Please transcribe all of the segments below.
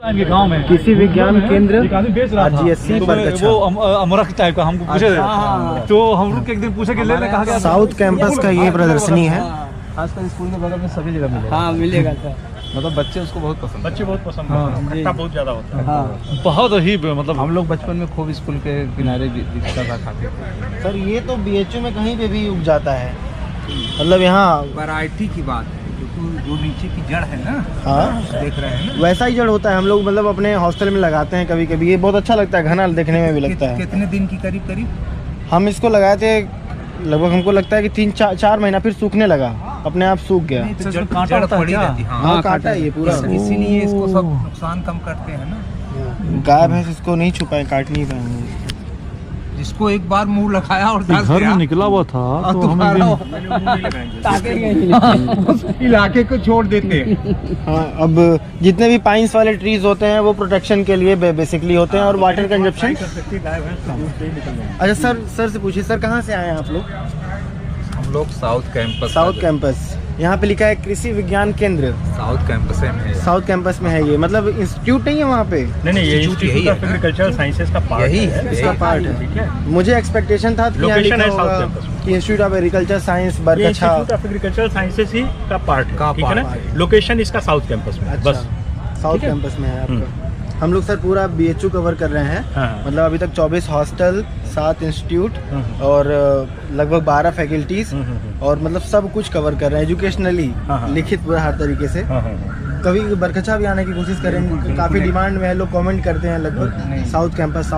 गांव में कृषि विज्ञान केंद्र RGSC बरकच्छा। वो अमरख टाइप का हमको पूछे तो हम लोग एक दिन पूछे कि लेने कहा गया साउथ कैंपस का ये प्रदर्शनी है। खासकर स्कूल के बगल में सभी जगह मिलेगा। हाँ मिलेगा सर। मतलब बच्चे उसको बहुत पसंद बच्चे बहुत पसंद हैं, खट्टा बहुत ज्यादा होता है। हाँ बहुत ही मतलब हम लोग बचपन में खूब स्कूल के किनारे दिखता था खाते थे। सर ये तो BHU में कहीं पे भी उग जाता है, मतलब यहाँ वैरायटी की बात है, क्योंकि जो नीचे की जड़ है ना, हाँ देख रहे हैं ना, वैसा ही जड़ होता है। हम लोग मतलब अपने हॉस्टल में लगाते हैं कभी कभी, ये बहुत अच्छा लगता है, घना देखने में भी लगता है। कितने दिन की करीब करीब हम इसको लगाए थे लगभग, हमको लगता है कि 3-4 महीना, फिर सूखने लगा, अपने आप सूख गया। नहीं, तो इसमें जड़ कांटा होता है पड़ी क्या? रहती है। हाँ कांटा है ये पूरा। इसीलिए इसको सब नुकसान कम करते हैं ना। गाय भैंस इसको नहीं छुपाए, काट नहीं पाएंगे। जिसको एक बार मुंह लगाया और धंस घर गया, में निकला हुआ था और तो हम इलाके को छोड़ देते हैं। हाँ, अब जितने भी पाइन्स वाले ट्रीज होते हैं वो प्रोटेक्शन के लिए बेसिकली होते हैं, और वाटर कंजप्शन। अच्छा सर से पूछिए, सर कहाँ से आए हैं आप लोग? हम लोग साउथ कैंपस साउथ कैंपस। यहाँ पे लिखा है कृषि विज्ञान केंद्र, साउथ कैंपस में है। साउथ कैंपस में है ये, मतलब इंस्टीट्यूट नहीं है वहाँ पे? नहीं ये इंस्टीट्यूट यही इंस्टीट्यूट ऑफ है ना। एग्रीकल्चरल साइंसेज का पार्ट यही है। है, इसका पार्ट है। ठीक है, मुझे एक्सपेक्टेशन था कि यहाँ लोकेशन लिखा है साउथ होगा कैंपस में। कि इंस्टीट्यूट ऑफ एग्रीकल्चर साइंस ये बरकच्छा। इंस्टीट्यूट ऑफ एग्रीकल्चरल साइंसेज ही का पार्ट है, का ठीक है ना। पार्ट है। लोकेशन इसका साउथ कैंपस में है, अच्छा, बस। साउथ ठीक है? कैंपस में है आपका। हम लोग सर पूरा BHU कवर कर रहे हैं। हाँ। मतलब अभी तक 24 हॉस्टल, 7 इंस्टीट्यूट हम्म। और लगभग 12 फैकल्टीज, हम्म। और मतलब सब कुछ कवर कर रहे हैं एजुकेशनली, हाँ। लिखित पूरा हर तरीके से। हाँ। कभी बरकच्छा भी आने की कोशिश करेंगे, काफ़ी डिमांड में है, लोग कमेंट करते हैं लगभग साउथ कैंपस।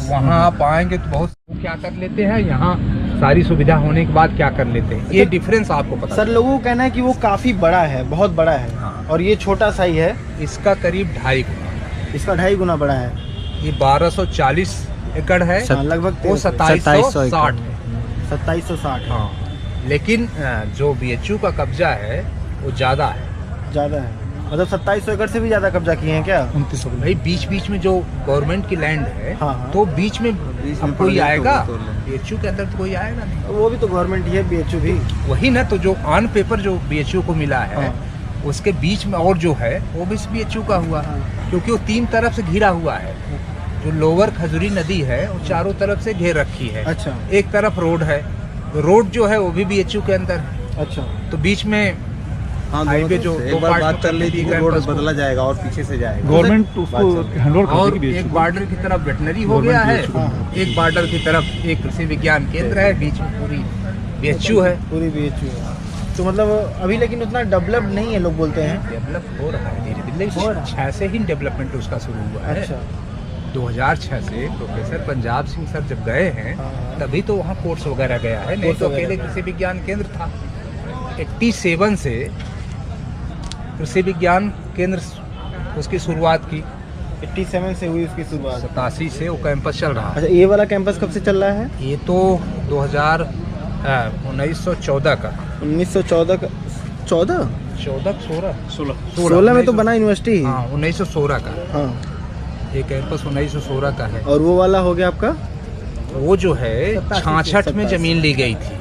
वहाँ आप आएंगे तो बहुत क्या कर लेते हैं, यहाँ सारी सुविधा होने के बाद क्या कर लेते हैं, ये डिफरेंस आपको पता सर लोगों का कहना है कि वो काफ़ी बड़ा है, बहुत बड़ा है, हाँ। और ये छोटा सा ही है। है। इसका करीब 2.5 गुना, इसका 2.5 गुना बड़ा है। ये 1240 एकड़ है, हाँ, लगभग वो 2760 है। 2760 है, हाँ, लेकिन जो BHU का कब्जा है वो ज्यादा है। ज़्यादा है, मतलब 2700 एकड़ से भी ज़्यादा कब्जा किए हैं क्या? भाई बीच में जो गवर्नमेंट की लैंड है, हाँ। तो बीच में अब कोई आएगा, BHU के अंदर तो कोई आएगा नहीं। वो भी तो गवर्नमेंट ही है, BHU भी। वही ना, तो जो ऑन पेपर जो BHU को मिला है, हाँ। उसके बीच में और जो है वो भी BHU का हुआ, क्योंकि वो 3 तरफ से घिरा हुआ है। जो लोअर खजूरी नदी है वो चारों तरफ से घेर रखी है। अच्छा। एक तरफ रोड है, रोड जो है वो भी BHU के अंदर है। अच्छा, तो बीच में हाईवे जो एक बार बात कर ली थी, रोड बदला जाएगा और पीछे से जाएगा। गवर्नमेंट उसको हैंडओवर कर और देगी। एक बॉर्डर की तरफ वेटनरी हो गया है, एक बॉर्डर की तरफ एक कृषि विज्ञान केंद्र है, बीच में पूरी BHU है। पूरी BHU है। तो मतलब अभी लेकिन उतना डेवलप नहीं है, लोग बोलते हैं। डेवलप हो रहा है धीरे धीरे, 2006 से ही डेवलपमेंट उसका शुरू हुआ है। अच्छा। 2006 से प्रोफेसर पंजाब सिंह सर जब गए हैं, हाँ। तभी तो वहाँ कोर्स वगैरह गया है, नहीं कोर्स तो वगैरह। अकेले कृषि विज्ञान केंद्र था। 87 से कृषि विज्ञान केंद्र उसकी शुरुआत की, 87 से हुई उसकी शुरुआत। 87 से वो कैंपस चल रहा है। अच्छा, ये वाला कैंपस कब से चल रहा है? ये तो 1914 का, 1914 का। 14? 16 में तो बना यूनिवर्सिटी। हाँ, 1916 का। हाँ। ये कैंपस 1916 का है। और वो वाला हो गया आपका? वो जो है 66 में 87 जमीन ली गई थी,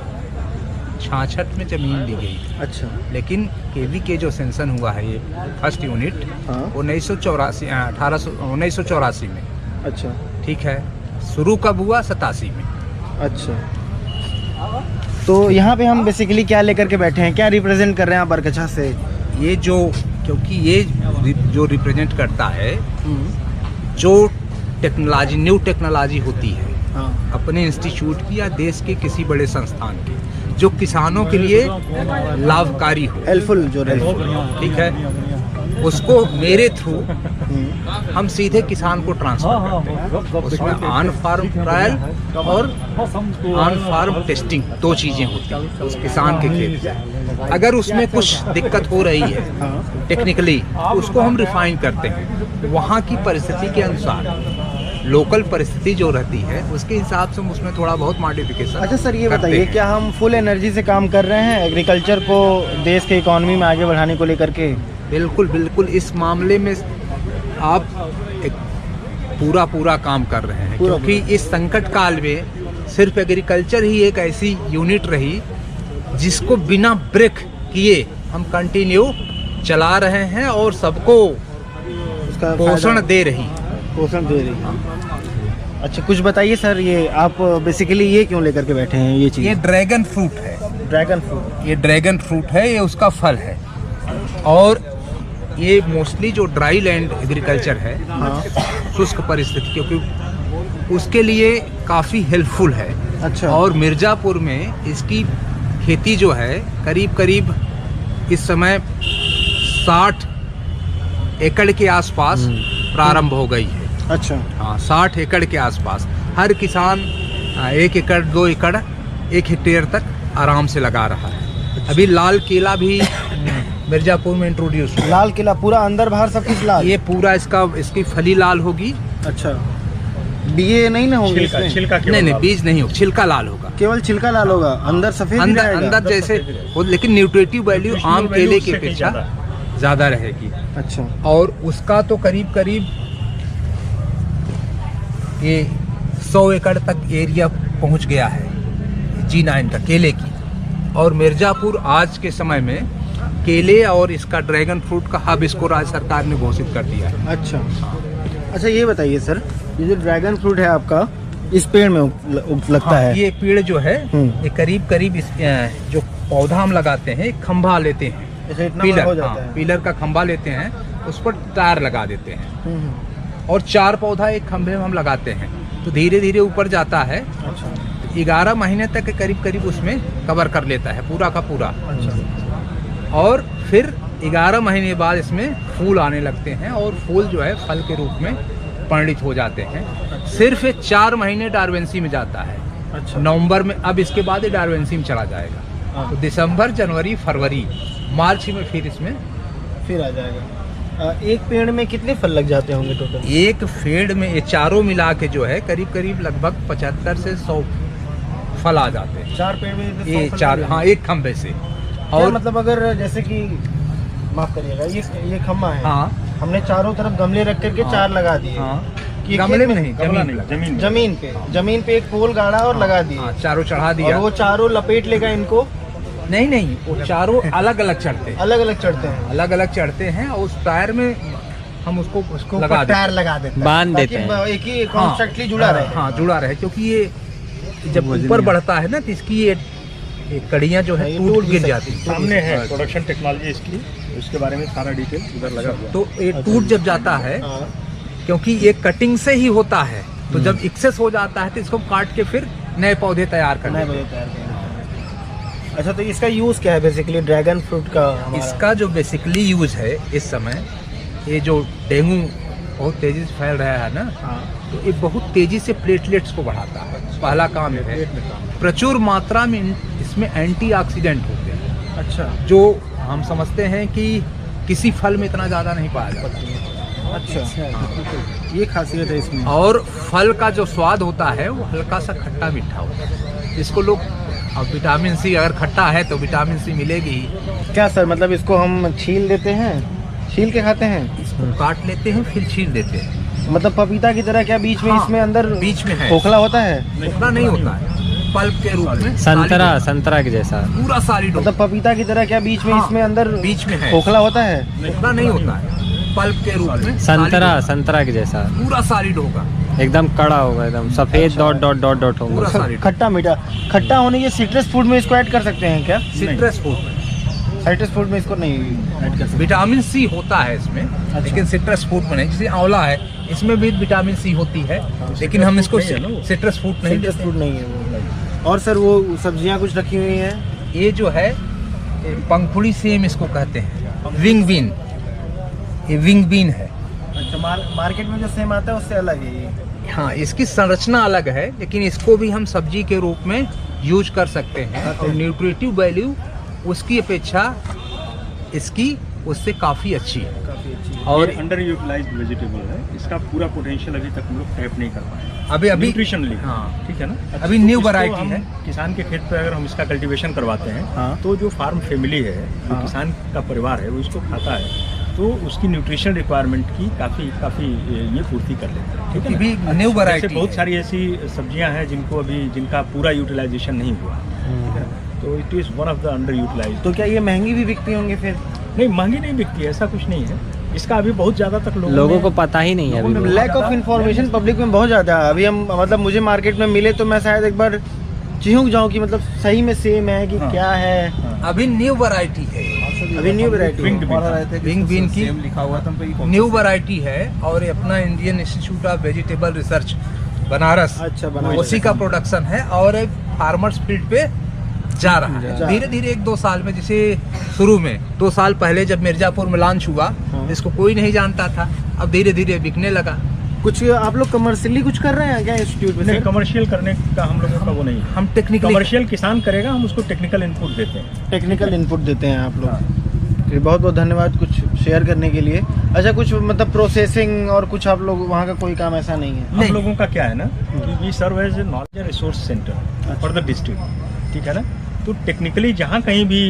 66 में जमीन ली गई थी। अच्छा। लेकिन केवी के जो सेंसन हुआ है, ये फर्स्ट यूनिट, हाँ। 1984 में। अच्छा। ठीक है, शुरू कब हुआ? 87 में। अच्छा, तो यहाँ पे हम बेसिकली क्या लेकर के बैठे हैं, क्या रिप्रेजेंट कर रहे हैं आप बरकच्छा से? ये जो, क्योंकि ये जो रिप्रेजेंट करता है जो टेक्नोलॉजी, न्यू टेक्नोलॉजी होती है हाँ। अपने इंस्टीट्यूट की या देश के किसी बड़े संस्थान की, जो किसानों के लिए लाभकारी हो, हेल्पफुल जो रहे। ठीक है, उसको मेरे थ्रू हम सीधे किसान को ट्रांसफर करते हैं। उसमें ऑन फार्म ट्रायल और ऑन फार्म टेस्टिंग 2 चीज़ें होती हैं उस किसान के खेत में। अगर उसमें कुछ दिक्कत हो रही है टेक्निकली, उसको हम रिफाइन करते हैं वहाँ की परिस्थिति के अनुसार, लोकल परिस्थिति जो रहती है उसके हिसाब से हम उसमें थोड़ा बहुत मॉडिफिकेशन। अच्छा सर, ये बताइए, क्या हम फुल एनर्जी से काम कर रहे हैं एग्रीकल्चर को देश के इकोनॉमी में आगे बढ़ाने को लेकर के? बिल्कुल बिल्कुल, इस मामले में आप एक पूरा काम कर रहे हैं, क्योंकि इस संकट काल में सिर्फ एग्रीकल्चर ही एक ऐसी यूनिट रही जिसको बिना ब्रेक किए हम कंटिन्यू चला रहे हैं और सबको उसका पोषण फायदा- दे रही। पोषण दे रही है। अच्छा कुछ बताइए सर, ये आप बेसिकली ये क्यों लेकर के बैठे हैं ये चीज़? ये ड्रैगन फ्रूट है, ड्रैगन फ्रूट। ये ड्रैगन फ्रूट है, ये उसका फल है। और ये मोस्टली जो ड्राई लैंड एग्रीकल्चर है, हाँ। शुष्क परिस्थिति, क्योंकि उसके लिए काफ़ी हेल्पफुल है। अच्छा। और मिर्ज़ापुर में इसकी खेती जो है करीब करीब इस समय 60 एकड़ के आसपास प्रारंभ हो गई है। अच्छा। हाँ, 60 एकड़ के आसपास हर किसान 1 एकड़ 2 एकड़ 1 हेक्टेयर तक आराम से लगा रहा है। अभी लाल केला भी मिर्ज़ापुर में इंट्रोड्यूस हुआ। लाल किला पूरा अंदर बाहर सब कुछ लाल? ये पूरा इसकी फली लाल होगी। अच्छा, बीए नहीं ना होंगे इसमें? नहीं, बीज नहीं होगा, छिलका लाल होगा। केवल छिलका लाल होगा, अंदर सफेद ही रहेगा? अंदर जैसे लेकिन न्यूट्रिटिव वैल्यू आम केले की अपेक्षा ज़्यादा रहेगी। अच्छा। और उसका तो करीब करीब ये 100 एकड़ तक एरिया पहुंच गया है G9 का केले की। और मिर्ज़ापुर आज के समय में केले और इसका ड्रैगन फ्रूट का हब इसको राज्य सरकार ने घोषित कर दिया है। अच्छा। अच्छा ये बताइए सर, ये जो ड्रैगन फ्रूट है आपका इस पेड़ में लगता हाँ, है? ये पेड़ जो है हम्म। ये करीब इस जो पौधा हम लगाते हैं, एक खंभा लेते हैं, ऐसे इतना बड़ा हो जाता है? पिलर का खंभा लेते हैं, उस पर टायर लगा देते हैं हम्म। और 4 पौधा एक खंभे में हम लगाते हैं, तो धीरे धीरे ऊपर जाता है। अच्छा। 11 महीने तक करीब करीब उसमें कवर कर लेता है पूरा का पूरा। अच्छा। और फिर 11 महीने बाद इसमें फूल आने लगते हैं और फूल जो है फल के रूप में परिणित हो जाते हैं। सिर्फ 4 महीने डार्वेंसी में जाता है। अच्छा। नवंबर में, अब इसके बाद ये डार्वेंसी में चला जाएगा। तो दिसंबर, जनवरी, फरवरी, मार्च में फिर इसमें फिर आ जाएगा। एक पेड़ में कितने फल लग जाते होंगे टोटल? एक पेड़ में ये चारों मिला के जो है करीब करीब लगभग 75 से 100 फल आ जाते हैं। 4 पेड़ में तो ये 100 फल 4, लग हाँ, जाएंगे। एक खंभे से। और और मतलब अगर जैसे कि माफ करिएगा, ये खम्मा है, हाँ, हमने चारों तरफ गमले रख करके हाँ। 4 लगा दिए। हाँ, कि गमले खेत में नहीं, जमीन पे। जमीन पे एक पोल गाड़ा और लगा दिए। हाँ, चारों चढ़ा और दिया। वो चारों लपेट लेगा इनको? नहीं, वो चारों अलग अलग चढ़ते हैं, अलग अलग चढ़ते हैं? अलग अलग चढ़ते हैं और उस टायर में हम उसको लगा देते टायर लगा देते हैं, बांध ताकि देते हैं। एक ही कॉन्स्ट्रक्टली जुड़ा रहे। हाँ, जुड़ा रहे, क्योंकि ये जब ऊपर बढ़ता है ना तो इसकी ये कड़ियाँ जो है ये टूट टूट भी गिर सकती जाती हैं। सामने है प्रोडक्शन टेक्नोलॉजी इसकी, उसके बारे में सारा डिटेल इधर लगा हुआ है। तो ये टूट जब जाता है, हाँ। क्योंकि ये कटिंग से ही होता है, तो जब एक्सेस हो जाता है तो इसको काट के फिर नए पौधे तैयार करना नए है। पौधे तैयार करना है। अच्छा, तो इसका यूज क्या है बेसिकली ड्रैगन फ्रूट का हमारा? इसका जो बेसिकली यूज है इस समय, ये जो डेंगू बहुत तेजी से फैल रहा है ना, हाँ। तो ये बहुत तेजी से प्लेटलेट्स को बढ़ाता है। पहला काम ये है, प्रचुर मात्रा में इसमें एंटीऑक्सीडेंट होते हैं, अच्छा। जो हम समझते हैं कि किसी फल में इतना ज़्यादा नहीं पाया जाता। अच्छा, ये खासियत है इसमें। और फल का जो स्वाद होता है वो हल्का सा खट्टा मीठा होता है। इसको लोग, अब विटामिन सी अगर खट्टा है तो विटामिन सी मिलेगी ही। क्या सर, मतलब इसको हम छील देते हैं, छील के खाते हैं? इसको काट लेते हैं फिर छील देते हैं। मतलब पपीता की तरह क्या बीच में हाँ, इसमें अंदर बीच में है। खोखला होता है? उतना नहीं होता है, पल्प के रूप में संतरा के जैसा। पूरा सॉलिड मतलब पपीता की तरह क्या बीच में हाँ, इसमें अंदर बीच में है। खोखला होता है? उतना नहीं होता है, पल्प के रूप में संतरा के जैसा पूरा सॉलिड होगा, एकदम कड़ा होगा, एकदम सफेद डॉट डॉट डॉट डॉट होगा। पूरा सॉलिड। खट्टा मीठा। खट्टा होने के सिट्रस फूड में इसको ऐड कर सकते हैं क्या? सिट्रस फूड में साइट्रस फूड में इसको नहीं ऐड कर सकते? विटामिन सी होता है इसमें, लेकिन सिट्रस फूड में नहीं। जैसे आंवला है, इसमें भी विटामिन सी होती है, लेकिन हम इसको सिट्रस फूड नहीं सिट्रस देते। फूड नहीं है वो। और सर वो सब्जियां कुछ रखी हुई हैं? ये जो है ये पंखुड़ी सेम इसको कहते हैं, विंग बीन। ये विंग बीन है। अच्छा, मार्केट में जो सेम आता है उससे अलग है ये? हाँ, इसकी संरचना अलग है, लेकिन इसको भी हम सब्जी के रूप में यूज कर सकते हैं और न्यूट्रिटिव वैल्यू उसकी अपेक्षा इसकी उससे काफ़ी अच्छी है। काफी अच्छी। और अंडर यूटिलाइज्ड वेजिटेबल है, इसका पूरा पोटेंशियल अभी तक हम लोग टैप नहीं कर पाए अभी न्यूट्रिशनली। हाँ, ठीक है ना? अभी तो न्यू इसको वैरायटी हम है। किसान के खेत पे अगर हम इसका कल्टीवेशन करवाते हैं, हाँ। तो जो फार्म फैमिली है, जो हाँ। किसान का परिवार है, वो इसको खाता है, तो उसकी न्यूट्रिशन रिक्वायरमेंट की काफ़ी ये पूर्ति कर लेते हैं। ठीक है ना? अभी न्यू जैसे वैरायटी बहुत सारी ऐसी सब्जियां हैं जिनका पूरा यूटिलाइजेशन नहीं हुआ, ठीक है? तो it is one of the under utilise. तो क्या ये महंगी भी बिकती होंगी फिर? नहीं, महंगी नहीं बिकती है, ऐसा कुछ नहीं है। इसका अभी बहुत ज़्यादा तक लोगों को पता ही नहीं है अभी। लैक ऑफ इन्फॉर्मेशन पब्लिक में बहुत ज़्यादा है। अभी हम मतलब मुझे मार्केट में मिले तो मैं शायद एक बार चिहुक जाऊँ कि मतलब सही में सेम है कि क्या है। अभी न्यू वैरायटी है, अभी न्यू वैरायटी विंग बीन की लिखा हुआ था न्यू वैरायटी है और ये अपना Indian institute of vegetable research Banaras, अच्छा बनारस उसी का प्रोडक्शन है और एक फार्मर्स फील्ड पे जा रहा है धीरे धीरे 1-2 साल में। जैसे शुरू में 2 साल पहले जब मिर्जापुर में लॉन्च हुआ, इसको कोई नहीं जानता था, अब धीरे धीरे बिकने लगा। कुछ आप लोग कमर्शियली कुछ कर रहे हैं क्या इंस्टीट्यूट में? नहीं, कमर्शियल करने का हम लोगों का वो नहीं है। हम टेक्निकल कमर्शियल किसान करेगा, हम उसको टेक्निकल इनपुट देते हैं। टेक्निकल इनपुट देते हैं आप लोग। बहुत बहुत धन्यवाद कुछ शेयर करने के लिए। अच्छा, कुछ मतलब प्रोसेसिंग और कुछ आप लोग वहाँ का कोई काम ऐसा नहीं है? हम लोगों का क्या है ना कि we serve as a knowledge resource centre for the district, ठीक है ना। तो टेक्निकली जहाँ कहीं भी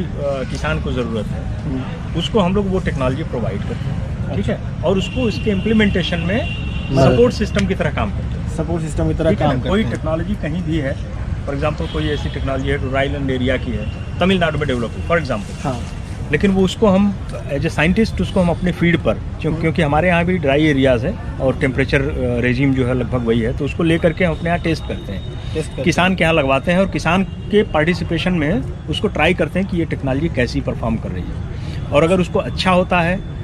किसान को ज़रूरत है उसको हम लोग वो टेक्नोलॉजी प्रोवाइड करते हैं, ठीक है, और उसको उसके इम्प्लीमेंटेशन में सपोर्ट सिस्टम की तरह काम करते हैं। सपोर्ट सिस्टम की तरह काम करते हैं। कोई टेक्नोलॉजी कहीं भी है, फॉर एग्जांपल कोई ऐसी टेक्नोलॉजी है ड्राई लैंड एरिया की है, तमिलनाडु में डेवलप हो फॉर एग्जांपल, हाँ, लेकिन वो उसको हम एज ए साइंटिस्ट उसको हम अपने फील्ड पर, क्योंकि हमारे यहाँ भी ड्राई एरियाज़ है और टेम्परेचर रेजिम जो है लगभग वही है, तो उसको लेकर के हम अपने यहाँ टेस्ट करते हैं, किसान के यहाँ लगवाते हैं और किसान के पार्टिसिपेशन में उसको ट्राई करते हैं कि ये टेक्नोलॉजी कैसी परफॉर्म कर रही है, और अगर उसको अच्छा होता है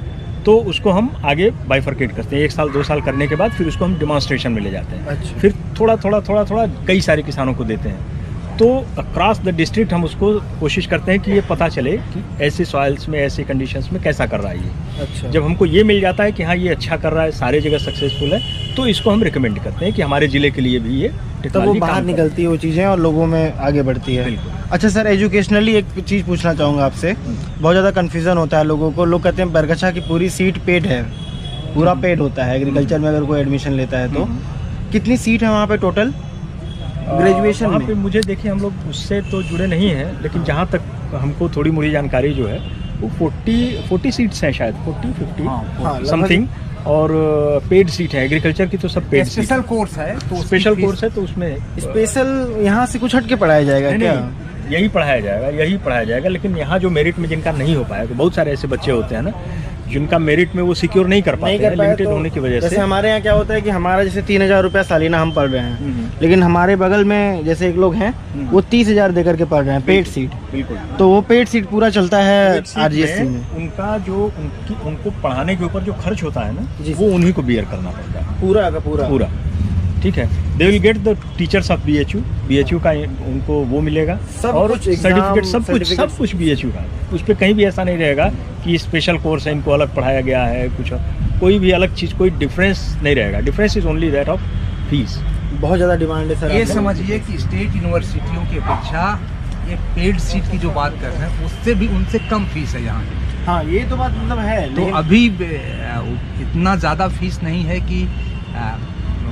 तो उसको हम आगे बाइफरकेट करते हैं। 1 साल 2 साल करने के बाद फिर उसको हम डिमॉन्स्ट्रेशन में ले जाते हैं। अच्छा। फिर थोड़ा थोड़ा कई सारे किसानों को देते हैं। तो अक्रॉस द डिस्ट्रिक्ट हम उसको कोशिश करते हैं कि ये पता चले कि ऐसे सॉइल्स में, ऐसे कंडीशंस में कैसा कर रहा है ये। अच्छा। जब हमको ये मिल जाता है कि हाँ ये अच्छा कर रहा है, सारे जगह सक्सेसफुल है, तो इसको हम रिकमेंड करते हैं कि हमारे ज़िले के लिए भी ये तो वो टेक्नोलॉजी बाहर काम निकलती है वो चीज़ें और लोगों में आगे बढ़ती है। बिल्कुल। अच्छा सर, एजुकेशनली एक चीज़ पूछना चाहूँगा आपसे। बहुत ज़्यादा कन्फ्यूज़न होता है लोगों को। लोग कहते हैं बरगछा की पूरी सीट पेड है, पूरा पेड होता है एग्रीकल्चर में अगर कोई एडमिशन लेता है तो। कितनी सीट है वहाँ पे टोटल ग्रेजुएशन वहाँ में? पे मुझे देखिए, हम लोग उससे तो जुड़े नहीं हैं, लेकिन जहाँ तक हमको थोड़ी मोड़ी जानकारी जो है वो 40 सीट्स हैं शायद, 40-50 हाँ, समथिंग, और पेड सीट है। एग्रीकल्चर की तो सब पेड सीट स्पेशल कोर्स है, तो स्पेशल कोर्स है, तो उसमें स्पेशल यहाँ से कुछ हट के पढ़ाया जाएगा नहीं, क्या? नहीं, यही पढ़ाया जाएगा, लेकिन यहाँ जो मेरिट में जिनका नहीं हो पाया, तो बहुत सारे ऐसे बच्चे होते हैं ना जिनका मेरिट में वो सिक्योर नहीं कर पाते हैं, लिमिटेड होने की वजह जैसे से। हमारे यहाँ क्या होता है कि हमारा जैसे 3,000 रुपया सालाना हम पढ़ रहे हैं, लेकिन हमारे बगल में जैसे एक लोग हैं वो 30,000 दे करके पढ़ रहे हैं पेड सीट। बिल्कुल। तो वो पेड सीट पूरा चलता है सीट आरजीएससी में में। उनका जो उनको पढ़ाने के ऊपर जो खर्च होता है ना, जी। वो उन्हीं को बियर करना पड़ता है पूरा का पूरा। ठीक है। They will get the teachers of BHU का उनको वो मिलेगा, सब और कुछ सर्टिफिकेट exam, सब कुछ बीएचयू का। उस पर कहीं भी ऐसा नहीं रहेगा कि स्पेशल कोर्स है, इनको अलग पढ़ाया गया है, कुछ कोई भी अलग चीज़, कोई डिफरेंस नहीं रहेगा। Difference is only that of fees. बहुत ज़्यादा डिमांड है सर। ये समझिए कि स्टेट यूनिवर्सिटियों की अपेक्षा ये पेड सीट की जो बात कर रहे हैं उससे भी उनसे कम फीस है यहाँ की। हाँ, ये तो बात मतलब है। तो अभी इतना ज़्यादा फीस नहीं है कि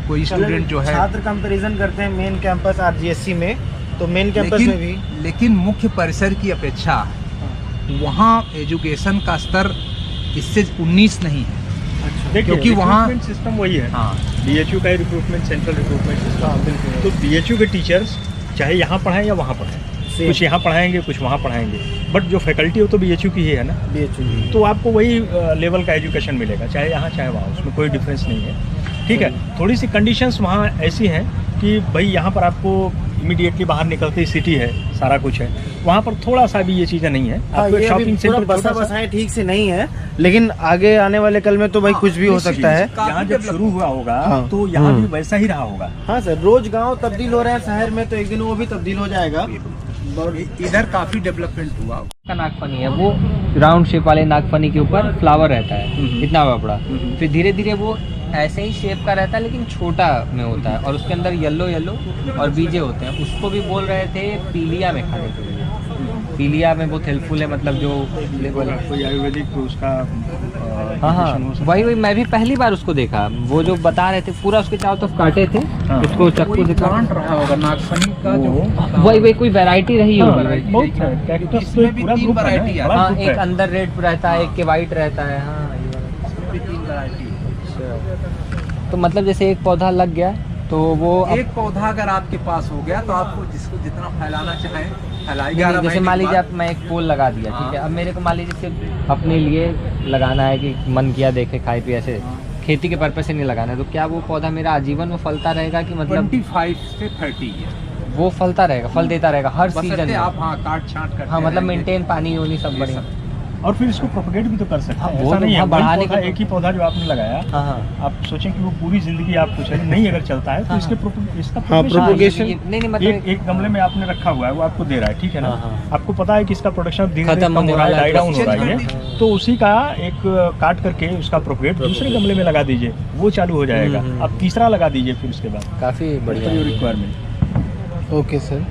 कोई स्टूडेंट जो है, छात्र कंपैरिजन करते हैं मेन कैंपस आरजीएससी में, तो मेन कैंपस में भी, लेकिन मुख्य परिसर की अपेक्षा वहाँ एजुकेशन का स्तर इससे 19 नहीं है। देखिए, क्योंकि वहाँ रिक्रूटमेंट सिस्टम वही है। हाँ, बीएचयू का रिक्रूटमेंट, सेंट्रल रिक्रूटमेंट सिस्टम। तो बीएचयू के टीचर्स चाहे यहाँ पढ़ाएं या वहाँ पढ़ाएं, कुछ यहाँ पढ़ाएंगे, कुछ वहाँ पढ़ाएंगे, बट जो फैकल्टी हो तो बीएचयू की ही है ना। बीएचयू तो आपको वही लेवल का एजुकेशन मिलेगा, चाहे यहाँ चाहे वहाँ, उसमें कोई डिफरेंस नहीं है। ठीक है। थोड़ी सी कंडीशंस वहाँ ऐसी हैं कि भाई यहाँ पर आपको इमीडिएटली बाहर निकलते ही सिटी है, सारा कुछ है, वहाँ पर थोड़ा सा भी ये चीज़ें नहीं है। आपको शॉपिंग सेंटर बसाएं ठीक से नहीं है, लेकिन आगे आने वाले कल में तो भाई कुछ भी हो सकता है। यहाँ जब शुरू हुआ होगा हाँ। तो यहाँ भी वैसा ही रहा होगा। हाँ सर, रोज गांव तब्दील हो रहे हैं शहर में, तो एक दिन वो भी तब्दील हो जाएगा। इधर काफ़ी डेवलपमेंट हुआ। का नागफनी है, वो राउंड शेप वाले नागफनी के ऊपर फ्लावर रहता है, इतना बड़ा। फिर धीरे धीरे वो ऐसे ही शेप का रहता है, लेकिन छोटा में होता है, और उसके अंदर येलो और बीजे होते हैं। उसको भी बोल रहे थे पीलिया में खाने के लिए। पीलिया में बहुत हेल्पफुल है, मतलब जो कोई आयुर्वेदिक उसका हाँ, वही मैं भी पहली बार उसको देखा। वो जो बता रहे थे पूरा उसके चारों तरफ काटे थे, उसको चक्कू से काट रहा होगा नागफनी का जो वही कोई वैरायटी रही होगी। इसमें भी 3 वैरायटी है। हाँ, एक अंदर रेड रहता है, एक के वाइट रहता है। हाँ, इसमें भी 3 वैरायटी है। तो मतलब जैसे एक पौधा लग गया तो वो एक पौधा अगर आपके पास हो गया तो आपको जिसको जितना फैलाना चाहें नहीं, जैसे मान लीजिए आप मैं एक पोल लगा दिया, ठीक है, अब मेरे को मान लीजिए सिर्फ अपने लिए लगाना है कि मन किया देखे खाए पिए, ऐसे खेती के पर्पज से नहीं लगाना है, तो क्या वो पौधा मेरा आजीवन में फलता रहेगा कि मतलब 25 से 30 ईयर वो फलता रहेगा, फल देता रहेगा हर सीजन में? आप हाँ काट छांट कर, हाँ मतलब मेंटेन पानी होनी सब बढ़िया। और फिर इसको प्रोपगेट भी तो कर सकते हाँ, हैं, वो ऐसा तो नहीं है हाँ, वही बढ़ाने पौधा, के एक ही पौधा जो आपने लगाया, हाँ हाँ आप सोचें कि वो पूरी जिंदगी आप कुछ नहीं अगर चलता है तो इसके इसका हाँ, propagation- propagation- नहीं नहीं मतलब एक गमले में आपने रखा हुआ है, वो आपको दे रहा है, ठीक है ना, हाँ, हाँ। आपको पता है कि इसका प्रोडक्शन धीरे धीरे खत्म कम होने हो रहा है, वाला है, डाई डाउन हो रहा है, हाँ। तो उसी का एक काट करके उसका प्रोपगेट दूसरे गमले में लगा दीजिए, वो चालू हो जाएगा। अब तीसरा लगा दीजिए फिर उसके बाद, काफी बढ़िया है। Requirement. Okay sir,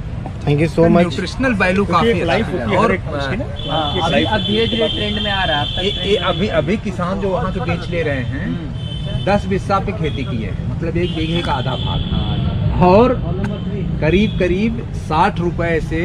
thank you so much. Nutritional value काफी है लाइफ होती है और हर एक उसकी ना, हाँ, एक अभी life अब धीरे धीरे ट्रेंड में आ रहा है, अब तक ये अभी अभी किसान जो वहाँ के बेच ले रहे हैं 10 बिस्सा पे खेती की है, मतलब 1 बीघे का आधा भाग, और करीब करीब 60 रुपए से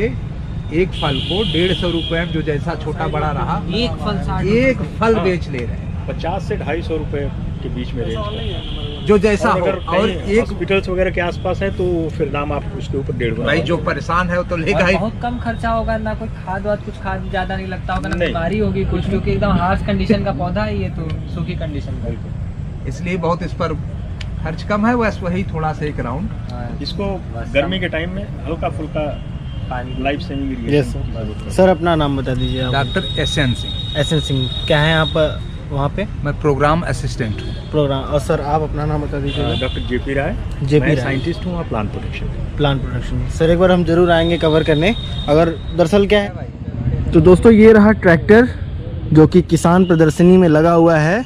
एक फल को 150 रुपए में, जो जैसा छोटा बड़ा रहा, एक फल 60 एक फल बेच ले रहे हैं, 50 से 250 रुपए के बीच में रेंज, जो जैसा और हो। अगर और कहीं एक हॉस्पिटल्स वगैरह के आसपास है तो फिर दाम आप उसके ऊपर 1.5 गुना भाई जो परेशान है वो तो लेगा और ही। बहुत कम खर्चा होगा ना, कोई खाद वाद कुछ खाद ज्यादा नहीं लगता होगा ना, नहीं। बीमारी होगी कुछ, क्योंकि एकदम हार्श कंडीशन का पौधा है ये, तो सूखी कंडीशन का। इसलिए बहुत इस पर खर्च कम है, बस वही थोड़ा सा एक राउंड। हाँ, इसको बस गर्मी के टाइम में हल्का फुल्का पानी लाइफ सेविंग यस सर, अपना नाम बता दीजिए आप। Doctor SN Singh, S N Singh, क्या है आप वहाँ पे? मैं प्रोग्राम असिस्टेंट हूँ। प्रोग्राम। और सर आप अपना नाम बता दीजिएगा। डॉक्टर JP राय, JP मैं राय। साइंटिस्ट हूँ plant protection. Plant production. Sir एक बार हम जरूर आएंगे कवर करने, अगर दरअसल क्या है। तो दोस्तों ये रहा ट्रैक्टर जो कि किसान प्रदर्शनी में लगा हुआ है,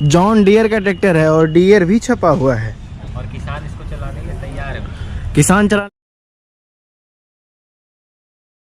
जॉन डियर का ट्रैक्टर है और डियर भी छपा हुआ है, और किसान इसको चलाने के लिए तैयार है। किसान चला